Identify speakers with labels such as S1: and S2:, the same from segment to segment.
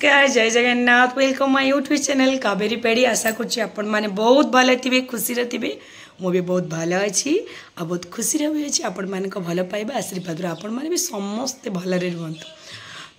S1: नमस्कार जय Jagannath welcome my YouTube channel Kaveri Pedi. आशा करुँच आपण मैंने बहुत भले थे खुशी थे मु भी बहुत भल अच्छी आ बहुत खुशी भी अच्छी आपण मान भल पाइबा आशीर्वाद आपण मैंने भी समस्ते भलरे रुहतु।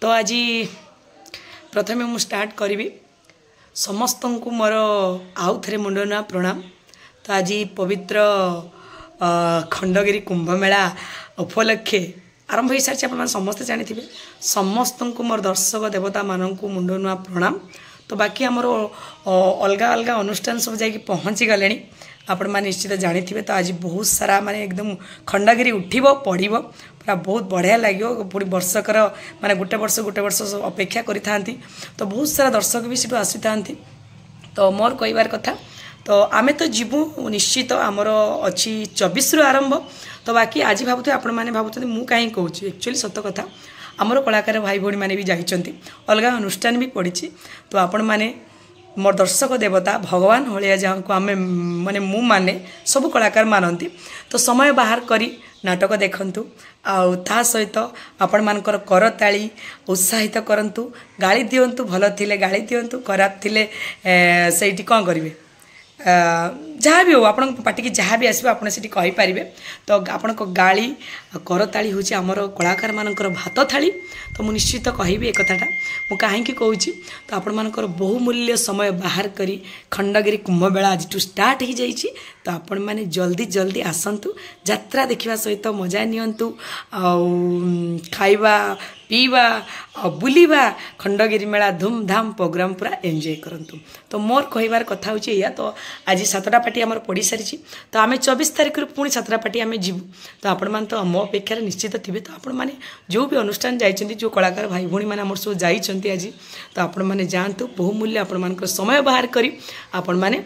S1: तो आज प्रथमे मु स्टार्ट करी समस्त को मोर आउ थे मुंडना प्रणाम। तो आज पवित्र खंडगिरी कुंभ मेला उपलक्षे आरंभ हो सारी आप समस्ते जानी समस्त को मोर दर्शक देवता मानक मुंड नुआ प्रणाम। तो बाकी आमर अलग अलग अनुष्ठान सब जा पहुँची गले आपण मैंने निश्चित जानी थे। तो आज बहुत सारा माने एकदम खंडगिरी उठिबो पड़िबो पूरा बहुत बढ़िया लगे पूरी वर्षकर माने गोटे वर्ष अपेक्षा करि थांती। तो बहुत सारा दर्शक भी सीटू आसी थांती। तो मोर कहबार कथा तो आमे तो जीवु निश्चित आमर अच्छी 24 रु आरंभ। तो बाकी आज भावुथे आपण मैंने भावुं मु कहीं कहूँ एक्चुअली सत कथा आमर कलाकार भाई भौणी मैंने भी जाइछंती अलग अनुष्ठान भी पड़ी। तो आपण मैंने मोर दर्शक देवता भगवान हलिया जहाँ को आमे माने मु माने सब कलाकार मानती। तो समय बाहर करी नाटक देखंतु आउ ता सहित आपण मानकर करताली उत्साहित करंतु गाली दियंतु भल थिले गाली दियंतु खराब थिले सेठी कौन करिवे जहाँ भी हो आप पार्टी की जहाँ भी आसो आपड़ से कहींपारे। तो आपण गाड़ी करताली हूँ आमर कलाकार मानकर भात थाली। तो मुझे निश्चित कहि एक कथाटा मु कहीं कहूँ तो आपण मानकर बहुमूल्य समय बाहर करी खंडगिरी कुंभ मेला आज स्टार्ट हो जाइए। तो आपण मैंने जल्दी जल्दी आसतु यात्रा देखा सहित मजा नियंतु खाइबा पीवा बुलिबा खंडगिरी मेला धूमधाम प्रोग्राम पूरा एंजॉय करंतु। तो मोर कहबार कथा होची या तो आज 7टा पार्टी आमर पड़ी सारी। तो आम 24 तारिख पुणी 7टा पार्टी आम जीवु। तो आपण मान तो मो अपेक्षा निश्चित थे। तो आपण मैंने जो भी अनुष्ठान जाइछंती जो कलाकार भाई भौणी मैंने आमर सब जाइछंती आज तो आपण मैंने जातु बहुमूल्य आपण मानकर समय बाहर करी आपण मैंने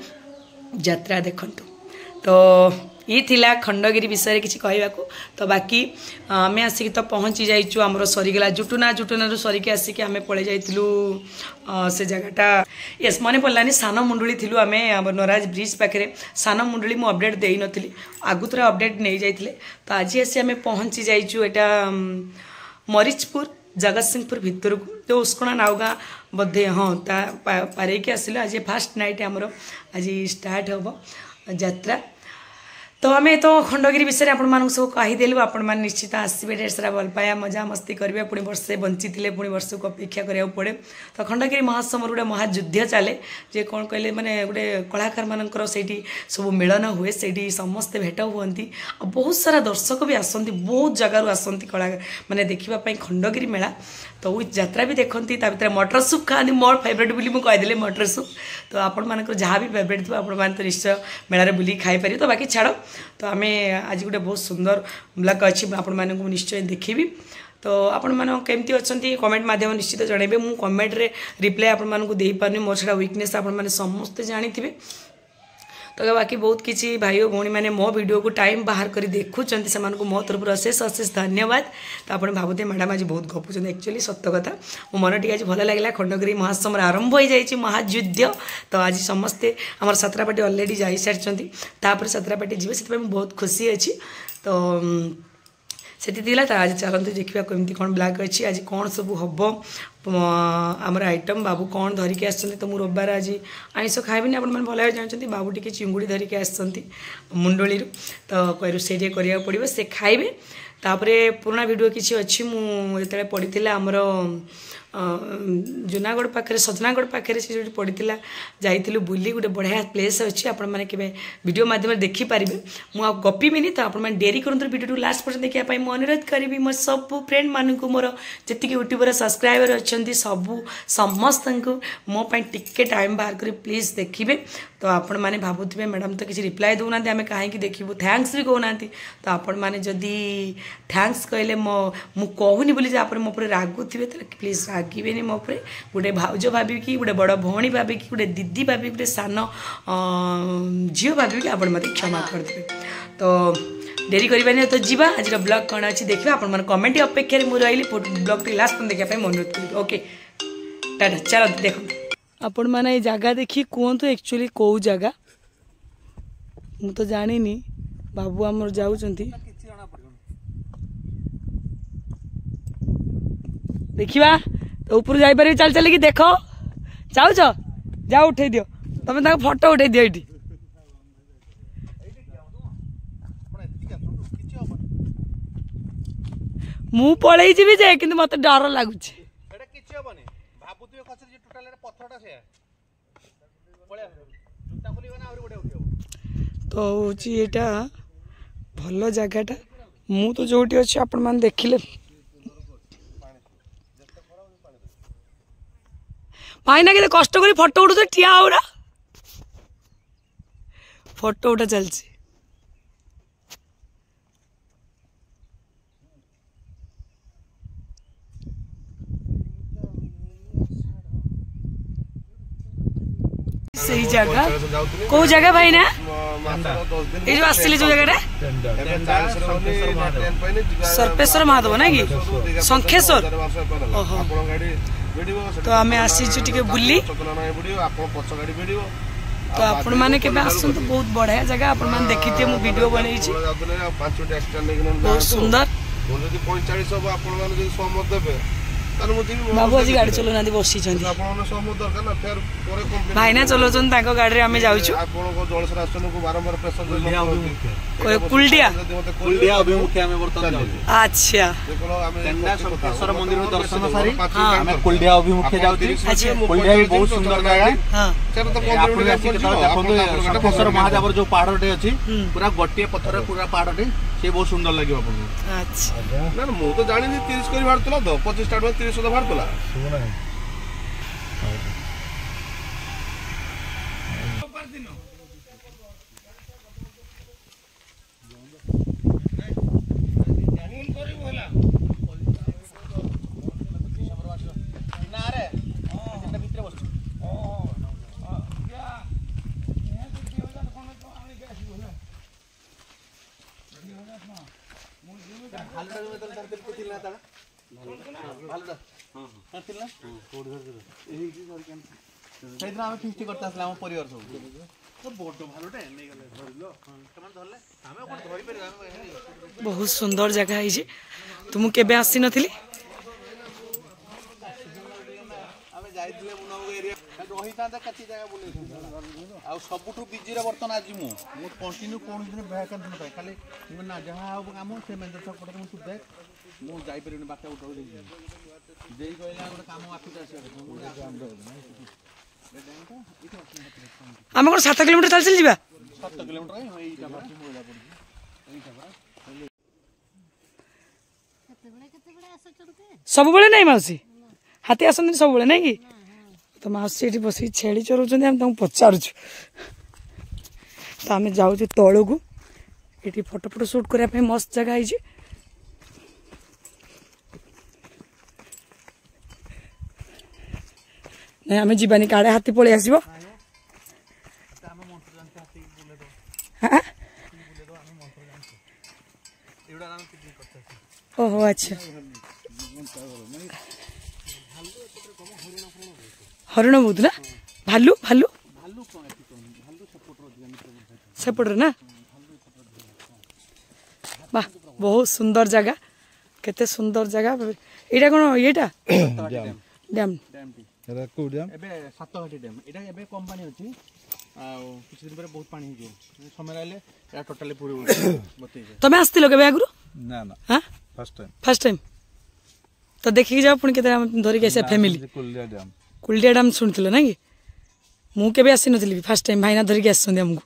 S1: यात्रा देखंतु। तो ये थिला खंडगिरी विषय किसी कहवाको। तो बाकी आम आसिक तो पहुँची जाइचु आमर सरीगला जुटुना सरिक आसिक आम पलि जाइलु से जगटा यस मन पड़ानी सान मुंडुली थिलु आम नराज ब्रिज पाखे सान मुंडुली मु अपडेट दे नी आगु थोड़ा अपडेट नहीं जाइए। तो आज आसी आम पहुँची जाइचु एटा मरीचपुर जगतसिंहपुर भितर को जो उस्कणा नावगा बोधे हाँ पारे आसिलु। आज फास्ट नाइट आमर आज स्टार्ट हम यात्रा। तो आम तो खंडगिरी विषय आपण मानक सब कहीदेलु आपण मैंने निश्चित आसबे ढेर सारा भल पाया मजा मस्ती करेंगे पुणी वर्षे बंची थे पुणी वर्ष को अपेक्षा करा पड़े। तो खंडगिरी महोत्सव गोटे महायुद्ध चले जे कौन कहले माने गोटे कलाकार मानकर से सब मिलन हुए से समस्ते भेट हुंती बहुत सारा दर्शक भी आसती बहुत जगार आसती कला माने देखापी खंडगिरी मेला। तो यात्रा भी देखती भर मटर सूप खाती मोर फेवरेट बोली मुझे कहीदेली मटर सूप। तो आपण मानकर जहाँ भी फेवरेट थो आपण मैंने तो निश्चय मेलार बुली खाईपर। तो बाकी छाड़ तो आम आज गोटे बहुत सुंदर ब्लॉग अच्छी आपण मानक निश्चय देखी। तो आपण मैंने केमती अच्छा कमेंट माध्यम निश्चित जनइबे मु कमेंट रे रिप्लाई आपण मानक दे पारनी मोर छड़ा वीकनेस आपण माने समस्ते जानी थे। तो बाकी बहुत किसी भाई भौणी मैंने मो वीडियो को टाइम बाहर कर देखुं से मो तरफ अशेष अशेष धन्यवाद। तो आप भावते मैडम आज बहुत गपुन एक्चुअली सत कथा मो मन टी आज भल लगे खंडगिरी महोत्सव आरंभ हो जाए महायुद्ध। तो आज समस्ते आम 7टा पार्टी अलरेडी जा सारी 7टा पार्टी जी से बहुत खुशी अच्छी। तो से आज चलते देखा कमी कौन ब्लॉग अच्छी आज कौन सब हम आमर आइटम बाबू कौन धरिकी आसछन्ती। तो मुझे रविवार आज आइंष खाइबी आप भल जानते बाबू टी चिंगुड़ी धरिकी आसछन्ती मुंडली। तो कहू से करा पड़ो से खाइबे। तापरे पुराना वीडियो किसी अच्छी मुझे पड़ी आमर जूनागढ़ पाखे सजनागढ़ पाखे से जो पड़ी जाइलु बुली गोटे बढ़िया प्लेस अच्छी आपण मैंने वीडियो माध्यम देखिपारे मुझे गपीबिनी। तो आपण डेरी करूँ वीडियो लास्ट पर्यटन देखापी मुझे अनुरोध करी मो सब फ्रेंड मानक मोर जी यूट्यूबर सब्सक्राइबर अच्छा सबू समस्त मो टिके टाइम बाहर कर प्लीज देखिए। तो आपण मैंने भावुवे मैडम तो किसी रिप्लाई दौना आम कहीं देखू थैंक्स भी कहना। तो आपण मैंने जदि थैंक्स कहले मु कहूनी बोली आप मो पर रागुवे तो प्लीज रागेनि मो पर गोटे भाउज भाविकी गोटे बड़ भौणी भाविकी गोटे दीदी भाविकी गोटे सान झील भाविकी आप क्षमा करदे। तो डेरी करवानी तो जीवा आज ब्लॉग कौन अच्छी देखा आप कमेंट अपेक्षा मुझे रही ब्लॉग टी लास्ट देखा अनुरोध करी। ओके टाटा चलो देखो आपण मैंने ये जगह देखी कहतु एक्चुअली कौ जगह मु तो जानी बाबू आमर जाऊँच देखा। तो ऊपर जापर चल चल देख जाऊ जा उठे दियो तुम फोटो उठे दियो ये मु पलि जी जे कि मत डर लगुच तो यहाँ भल जगहटा मु तो जो अच्छी आपण मैंने देखिले भाईना के कष्ट कर फोटो उठा ठिया हो फोटो उठा चलती सही जगह कौ जगह भाई ना ये जो आसली जो जगह सर्पेश्वर महादेव ना कि शंखेश्वर तो आम आसी टे बुली तो आपण मैंने आसत बहुत बढ़िया जगह आपण मैंने देखी थी मुझे वीडियो बन बहुत सुंदर बाबू आज गाड़ी चलो ना बसी भाई ना चलो गाड़ी आम जाऊँ कुलडिया अच्छा
S2: कुलडिया अभिमुखे बहुत सुंदर जगह महादेव जो पहाड़े अच्छी पूरा गोटे पत्थर पूरा पहाड़े से बहुत सुंदर लगे
S1: अच्छा
S3: ना मु तो जानी 30 कर बाहर तो 25 स्टार्ट में 30 बाहर
S1: बहुत सुंदर जगह है तुम केबे आसी नथिली
S2: सबुठू बिजी बर्तन आज मुझे कंटिन्यू कौन दिन भैकेंट न पाए खाली ना जहाँ कम से मेजर छक पटे मुझे देख मुझे जापर बाटा उठ कहला गोटे कम
S1: आम कौन 7 किलोमीटर चल चल जा
S2: 7 किलोमीटर
S1: सब बड़े नहीं मौसी हाथी आसती सब बड़े नहीं कि तो मौसी ये बस छेड़ी चलाऊँ आम तुमको पचार तो आम जाऊँ तौल को ये फोटो फोटो सुट करने मस्त जगह है नहीं आम जीवानी काड़े हाथी पलि आस ओहो अच्छा हरिण बहुत ना भालू भालू सेपटे ना वाह बहुत सुंदर जगह केते सुंदर जगह एटा कौन येटा डैम
S2: सातघाटी डैम ये कंपानी अच्छी किसी दिन पर बहुत पानी हो समय आए टोटाली पूरी
S1: तुम आसती के आगु
S2: ना ना
S1: हाँ फर्स्ट टाइम तो देखिए जाओ पुणी के धरिक आस फैमिली कुलडिया डैम शुणी ना कि मुझे आसी नी फर्स्ट टाइम भाईना धरिक आमको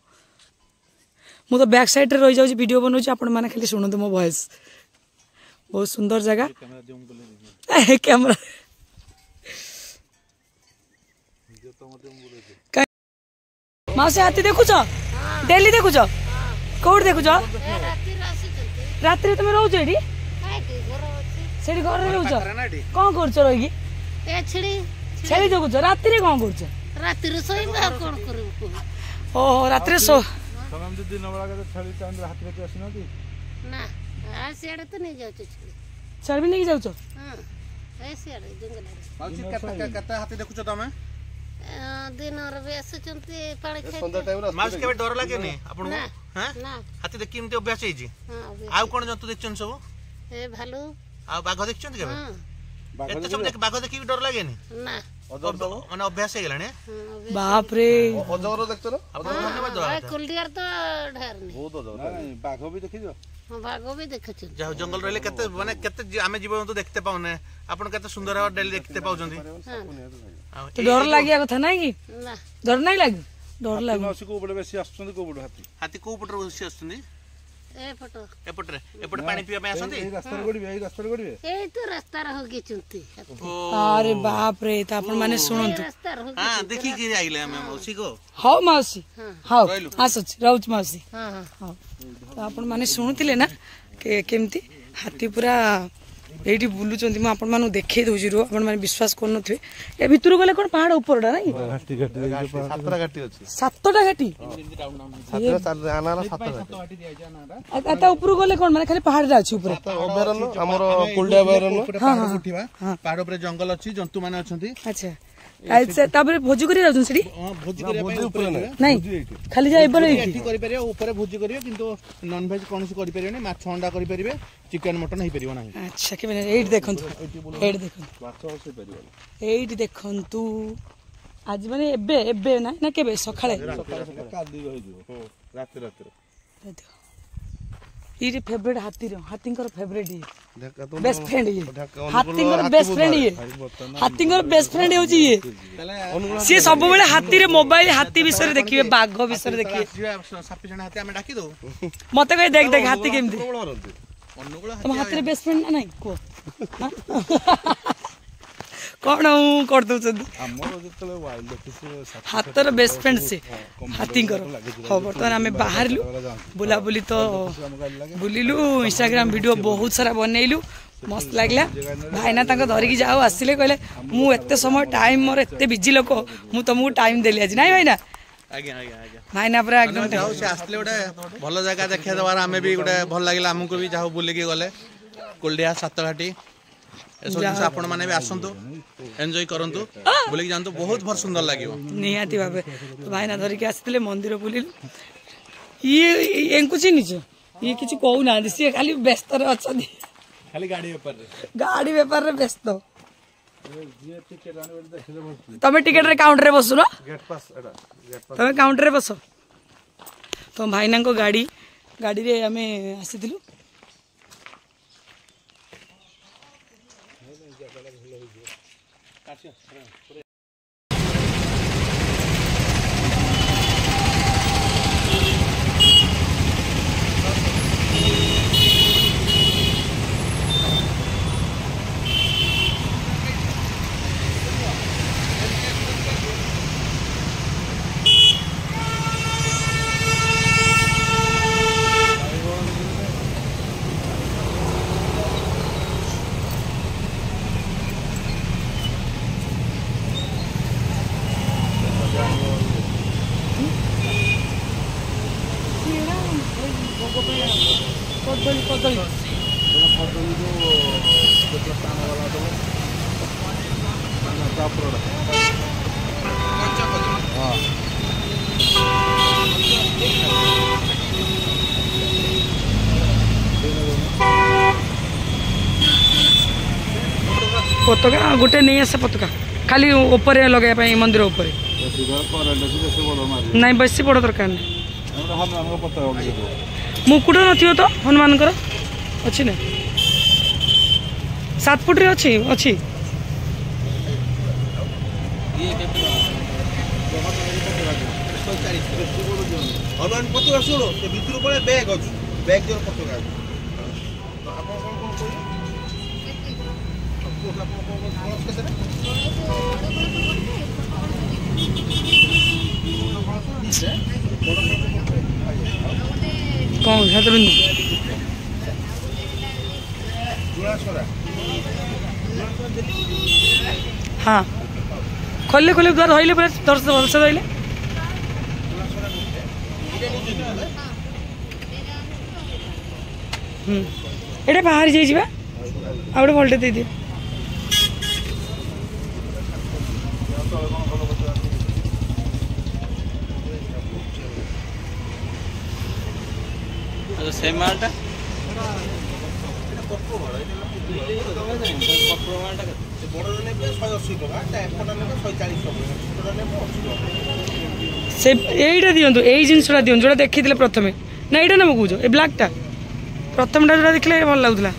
S1: मु तो बैक साइड रही जाऊँ वीडियो बनाऊँ आपण मैंने खाली शुणु मो वॉइस बहुत सुंदर जगह कैमरा मौसी हाथी देखुच डेली देखुच कौट देखुच रात तुम रोच ये घर रोच कौन कर रही छेली जगुच रात कौन कर ओहो रात सो छेली भी नहीं जाऊच
S2: हाथी देखुच तुम
S4: दिन
S2: डर लगे हाथी देखी अभ्यास आउ कौन जंतु देखछन सब
S4: भालू
S2: आ बाघ देखछन केबे एते सब देख बाघ देखि डर लागेनी
S4: ना
S2: माने अभ्यास हे गेलानी
S1: बाप रे
S3: ଅଜଗର ଦେଖିଛ ନା
S4: कुलडियार तो ढेर नहीं
S3: ବହୁତ ଅଜଗର ବାଘ ବି ଦେଖିଛ
S4: भागो भी देखे
S2: जा जंगल रहले केते माने केते आमे जीवन तो देखते पाउने आपण केते सुंदर है डेली देखते पाउछंती
S1: तो डर लागिया कथा नाही कि
S4: ना
S1: डर नाही लागी डर लागी
S3: ମାଉସୀ କୋଉ ପଟେ ବେଶୀ ଆସୁଛନ୍ତି କୋଉ ପଟେ ହାତୀ
S2: हाथी को पटर बसी आछुंदी
S4: ए फोटो
S2: एपटे पानी पिया में आसंती
S3: ଏଇ ରାସ୍ତାରେ ଗଡ଼ିବେ ଏଇ ରାସ୍ତାରେ ଗଡ଼ିବେ
S4: ए तो रास्ता रह गई चुनती
S1: अरे बाप रे त आपण माने सुनंतु
S4: रास्ता रह
S2: हां देखि के आइले हम मौसी को
S1: हाउ माउसी हाउ आसुच राउच माउसी
S4: हां हां
S1: हाउ तो आपण माने सुनुतिले ना के केमती हाथी पूरा एठी बुलुचंती म आपण मानु देखै दउची रो आपण माने विश्वास करनथि ए भितर गले कोन पहाड़ ऊपरडा नाही
S3: घाटी घाटी ସାତଟା ଘାଟି ଅଛି
S1: सातटा घाटी
S3: ସାତଟା ଆନାରା ସାତଟା ଘାଟି
S1: आता ऊपर गले कोन माने खाली पहाड़ रा अछि ऊपर
S3: ଅଭୟାରଣ୍ୟ ଆମର କୁଲଡିଆ ଅଭୟାରଣ୍ୟ
S2: उठिबा पहाड़ ऊपर जंगल अछि जंतु माने अछंती
S1: अच्छा आइसे ताबरे भोजी करी जाउछन सेठी
S2: भोजी करिया पे ऊपर
S1: नहीं खाली जा एबरे
S2: एठी करि परियो ऊपर भोजी करियो किंतु नॉन वेज कोनसी करि परियो नै माछ अंडा करि परिबे चिकन मटन हे परियो नाही
S1: अच्छा के माने एठी देखंतु एठी देखंतु
S3: ମାଛ ବସେଇ ପାରିବନି
S1: एठी देखंतु आज माने एबे एबे ना ना केबे सखाळे
S3: କାଲି ରହିଯିବ ରାତି ରାତିରେ
S1: ये फेवरेट हाथी रो हाथींकर फेवरेट ये
S3: ढାକା ତ
S1: बेस्ट फ्रेंड ये हाथींकर बेस्ट फ्रेंड ये हाथींकर बेस्ट फ्रेंड होची ये सी सब बेले हाथी रे मोबाइल हाथी विषय रे देखिबे बाघ विषय रे देखिबे
S2: सापी जण हाथी आमे डाकी दो
S1: मते कहि देख देख हाथी केमती
S2: अनुगुळ
S1: तुम हाथी रे बेस्ट फ्रेंड ना नहीं को कौन हूँ कर दो
S3: ଆମର ଯେତେବେଳେ ୱାଇଲ୍ଡ ଦେଖିଛୁ
S1: हाथर बेस्ट फ्रेंड से हाथींकर हाँ बर्तमान आम बाहरलु बुलाबुली तो बुलिलु इंस्टाग्राम वीडियो बहुत सारा बनइलु मस्त लागला भाईना तांको धरिकी जाओ आसिले कहले मु एते समय टाइम मोर एते बिजी लोक मु तुमको टाइम देली आज नहीं भाईना
S2: आज्ञा आज्ञा आज्ञा
S1: भाईना पूरा एकदम
S2: जाऊ से आसले गोटे भल जगह देखा दबार आमे भी गोटे भल लागिला हमको भी जाऊ बुलिकी गले कुलडिया सातघाटी एसो जिस आपण माने भी आसंतु एन्जॉय करंतु बुलिकी जानतु बहुत भर सुंदर लागिवो
S1: निहाती भाबे तो भाईना धरिकी आसिले मंदिर बुलिलु ये एंकु चिनिछ ये किछि कहू ना सी खाली व्यस्त रे अछदी
S2: खाली गाड़ी
S1: व्यापार रे व्यस्त तमे टिकट रे काउंटर रे बसु ना
S3: गेट पास एटा गेट
S1: तमे काउंटर रे बस तो भाईना को गाड़ी रे हमें आसीथिलु कदली पताका गोटे नहीं आसे पताका खाली ऊपर लगे मंदिर ऊपर नहीं बेसी बड़ दरकार नहीं मुकुट नथियो तो हनुमान अच्छी ना 7 फुट रे अच्छी अच्छी
S2: हनुमान पताका सुनो से भितर पळे बैग अछि बैग जोर पताका
S1: कौन छात्रबंदी हाँ खोले खोले द्वार धरले पूरा दर्शन भलसे धरले एटा बाहर जाई जिबा आउडे भलटे दे दियो
S2: सेम मालटा
S3: বড়টা নেবে 180 টাকা এপটা নেবে 140 টাকা ছোটটা নেবে 80 টাকা
S1: से এইটা দিয়ন্তু এই জিনিসটা দিয়ন্তু যেটা দেখিଥିଲେ প্রথমে না এইটা নেব কହୁଛ এই ব্ল্যাকটা প্রথমটা যেটা ଦେଖିଲେ ଭଲ ଲାଗୁଥିଲା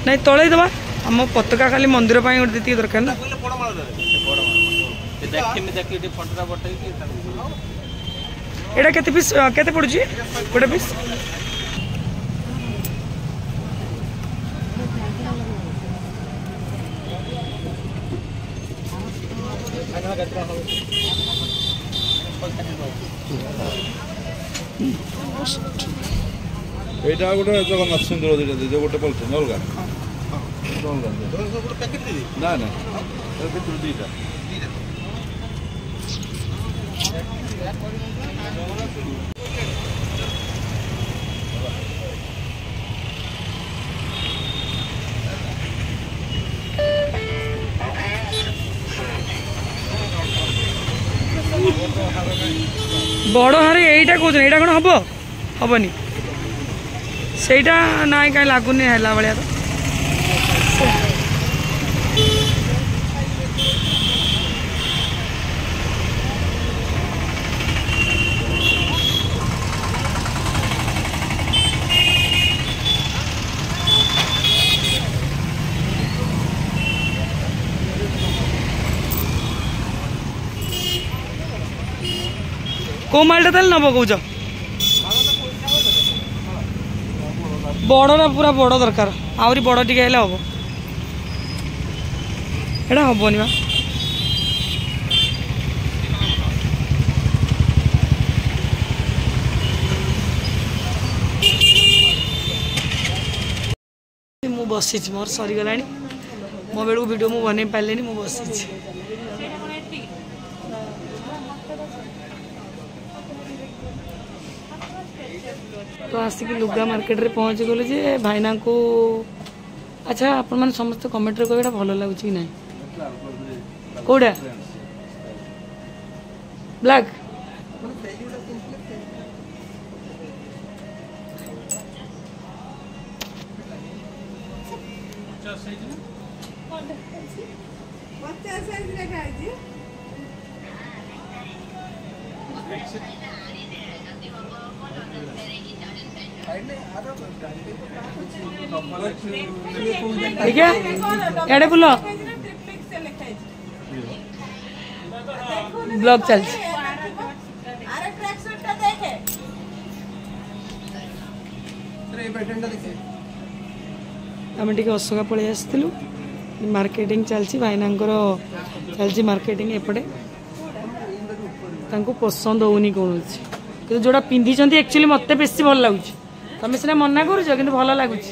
S1: ନାଇଁ ତଳେ ଦେବା ଆମ ପତାକା ଖାଲି ମନ୍ଦିର ପାଇଁ ଗୋଟେ ଯେତିକି ଦରକାର ନା
S2: କହିଲେ ବଡ଼ ମାଳ ଦେବେ ବଡ଼ ମାଳ ଦେଖିନି ଦେଖି ଟିକେ ଫଟୋଟା ପଠେଇକି
S1: ଏଇଟା କେତେ ପିସ୍ କେତେ ପଡୁଛି ଗୋଟେ ପିସ୍
S3: এইটা গোটে জগন্নাথ সুন্দর দুইটা দিয়ে গোটে বলছেন অলগা অলগা
S2: ଗୋଟେ ପ୍ୟାକେଟ୍ ଦେବି
S3: না না এর ভিতরে দুইটা
S1: বড় হারে এইটা কହୁଛନ୍ତି এইটা କ'ଣ ହବ ହବନି ସେଇଟା ନାଇଁ କାଇଁ ଲାଗୁନି ହେଲା ଭଳିଆ ତ କୋଉ ମାଲଟା ତାହେଲେ ନେବ କହୁଛ ବଡ଼ଟା ପୁରା ବଡ଼ ଦରକାର ଆହୁରି ବଡ଼ ଟିକେ ହେଲେ ହବ ଏଇଟା ହବନି ବା ମୁଁ ବସିଛି ମୋର ସରିଗଲାଣି ମୋ ବେଳକୁ ଭିଡ଼ିଓ ମୁଁ ବନେଇ ପାରିଲିନି ମୁଁ ବସିଛି तो आसिक लुगा मार्केट रे पहुँच गलु जे भाईना को अच्छा आपण मैंने समस्त कमेंट रे कहबा भल लगुच कि नहीं कोडा ब्लैक ठीक है एडे बुल ब्लॉग चल आम टे अशोका पलि आसलु मार्केटिंग चलची भाईनांकर चलची मार्केटिंग एपटे तांको पसंद होनी कौन कि जोड़ा पिंधि एक्चुअली मत बेसी भल लगुच तुम सीना मना कर भल लगुच